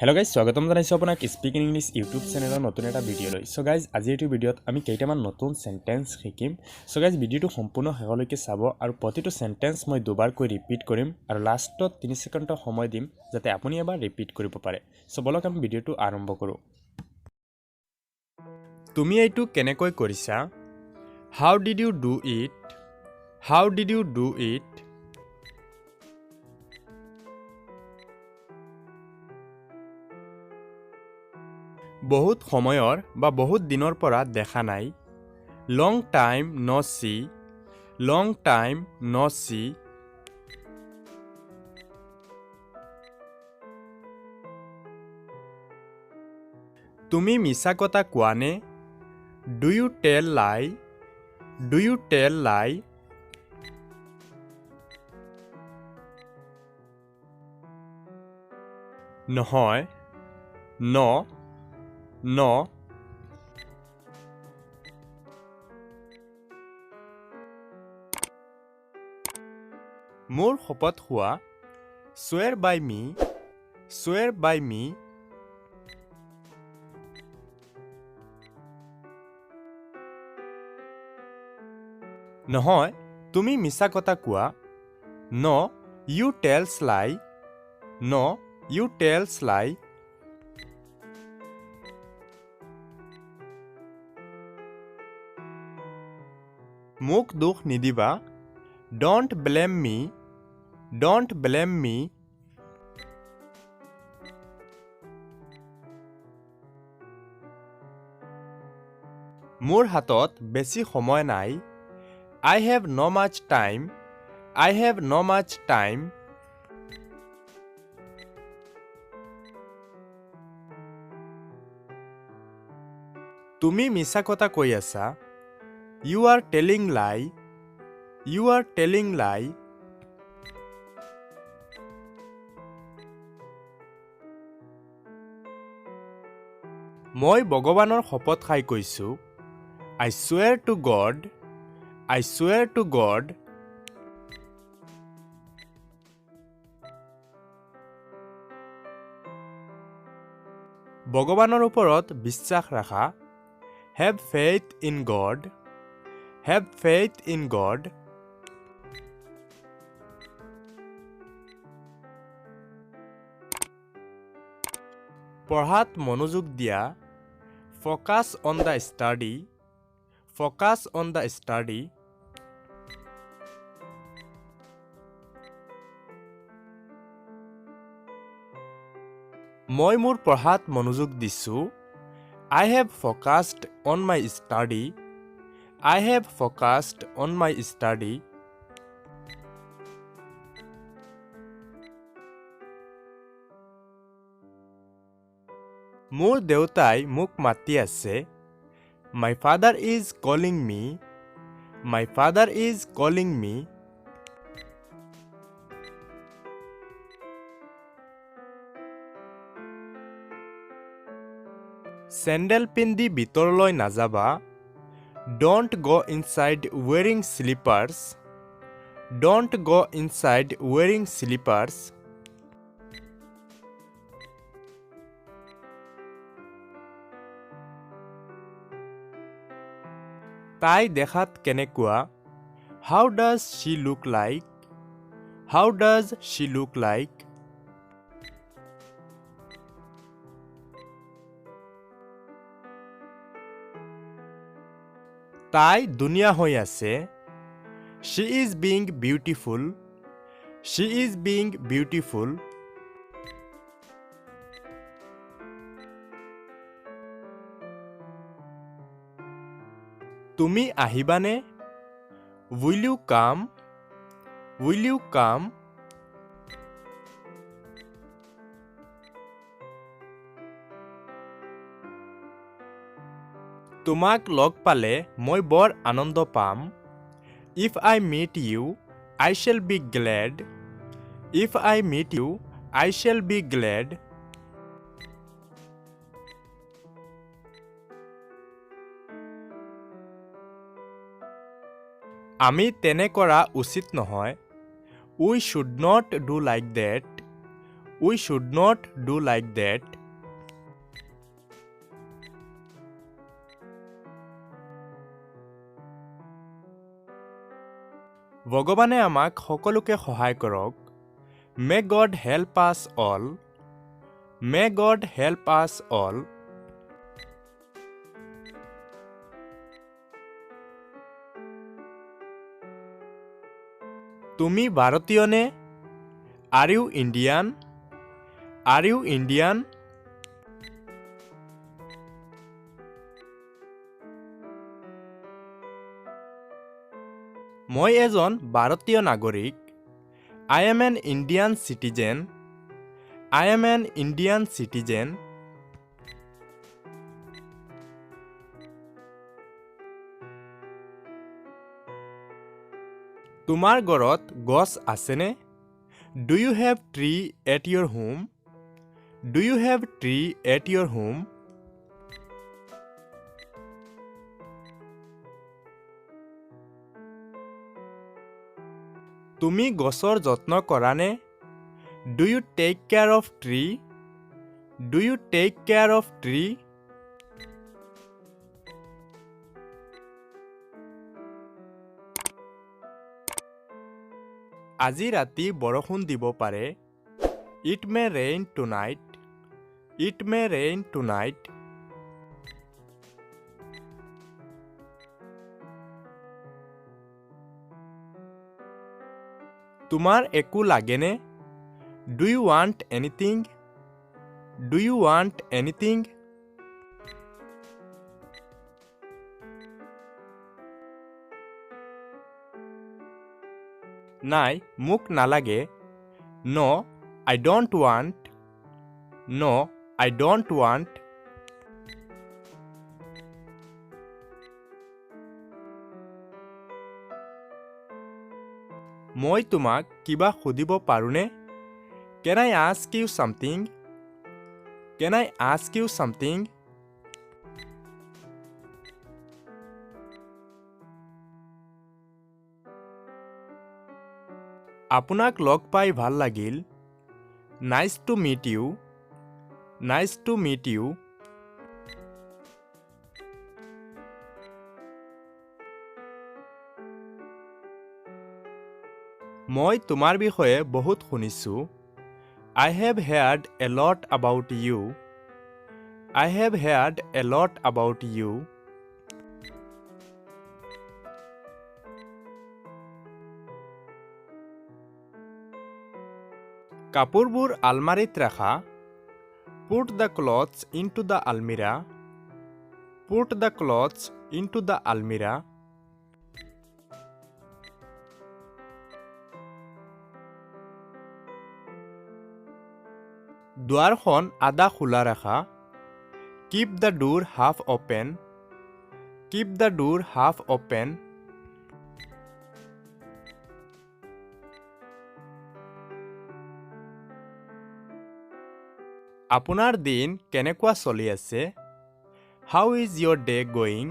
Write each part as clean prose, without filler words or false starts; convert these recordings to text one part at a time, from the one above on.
Hello guys स्वागतम জানাইছো আপোনাক speak English YouTube চেনেলৰ নতুন এটা ভিডিঅ' লৈ সো গাইজ আজি এই ভিডিঅ'ত আমি কেইটামান নতুন সেন্টেন্স শিকিম সো গাইজ ভিডিঅ'টো সম্পূৰ্ণ শেষলৈকে চাব আৰু প্ৰতিটো সেন্টেন্স মই দুবাৰকৈ ৰিপিট কৰিম আৰু লাষ্টত 3 সেকেন্ড সময় দিম যাতে আপুনি এবাৰ ৰিপিট কৰিব পাৰে সো বলক আমি ভিডিঅ'টো আৰম্ভ কৰো তুমি এইটো কেনেকৈ কৰিছা How did you do it How did you do it বহুত সময়ৰ বা বহুত দিনৰ পৰা দেখা নাই long time no see long time no see তুমি মিছা কথা কোৱানে do you tell lie do you tell lie নহয় no No. মোৰ শপত হোৱা swear by me swear by me নহয় তুমি মিছা কথা কোৱা no you tells lie no you tells lie মোক দুখ নিদিবা don't blame me don't blame me মোৰ হাতত বেছি সময় নাই I have no much time I have no much time তুমি মিছা কথা কৈ আছা You are telling lie. You are telling lie. মই ভগৱানৰ শপত খাই কৈছো I swear to God. I swear to God. ভগৱানৰ ওপৰত বিশ্বাস ৰাখা Have faith in God. Have faith in God. পঢ়াত মনোযোগ দিয়া Focus on the study. Focus on the study. মই মোৰ পঢ়াত মনোযোগ দিছো I have focused on my study. I have focused on my study. মোৰ দেউতাই মোক মাতি আছে My father is calling me. My father is calling me. Sandal পিন্ধি ভিতৰলৈ নাযাবা Don't go inside wearing slippers. Don't go inside wearing slippers. তাই দেখাত কেনেকুৱা How does she look like? How does she look like? তাই ধুনীয়া হৈ আছে She is being beautiful. She is being beautiful. তুমি আহিবানে Will you come? Will you come? তোমাক লগ পালে মই বৰ আনন্দ পাম If I meet you, I shall be glad. If I meet you, I shall be glad. আমি তেনে কৰা উচিত নহয় We should not do like that. We should not do like that. ভগৱানে আমাক সকলোকে সহায় কৰক। May God help us all. May God help us all. তুমি ভাৰতীয় নে? Are you Indian? Are you Indian? মই এজন ভাৰতীয় নাগৰিক। I am an Indian citizen. I am an Indian citizen. তোমাৰ ঘৰত গছ আছেনে? Do you have tree at your home? Do you have tree at your home? তুমি গছৰ যত্ন কৰানে? Do you take care of tree? Do you take care of tree? আজি ৰাতি বৰষুণ দিব পাৰে। It may rain tonight. It may rain tonight. তোমাৰ একো লাগেনে? Do you want anything? Do you want anything? নাই, মোক নালাগে। No, I don't want. No, I don't want. মই তোমাক কিবা সুধিব পাৰোনে? Can I ask you something? Can I ask you something? আপোনাক লগ পাই ভাল লাগিল। Nice to meet you. Nice to meet you. মই তোমাৰ বিষয়ে বহুত শুনিছো। I have heard a lot about you. I have heard a lot about you. কাপোৰবোৰ আলমাৰীত ৰাখা। Put the clothes into the almirah. Put the clothes into the almirah. দুৱাৰখন আধা খোলা ৰাখা। Keep the door half open. Keep the door half open. আপোনাৰ দিন কেনেকুৱা চলি আছে? How is your day going?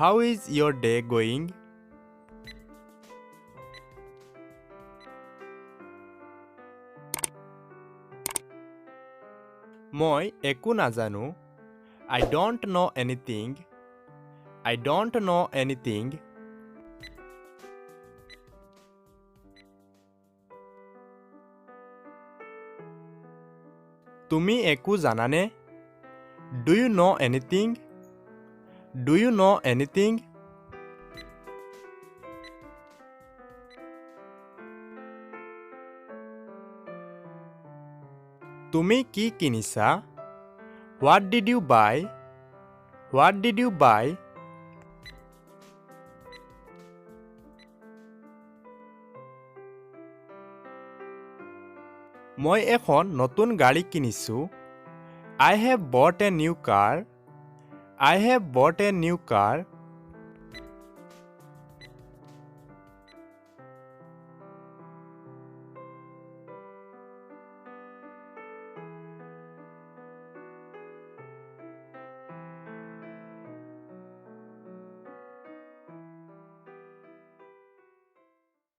How is your day going? মই একো নাজানো। I don't know anything. I don't know anything. তুমি একো জানানে? Do you know anything? Do you know anything? তুমি কি কিনিছা? What did you buy? What did you buy? মই এখন নতুন গাড়ী কিনিছো। I have bought a new car. I have bought a new car.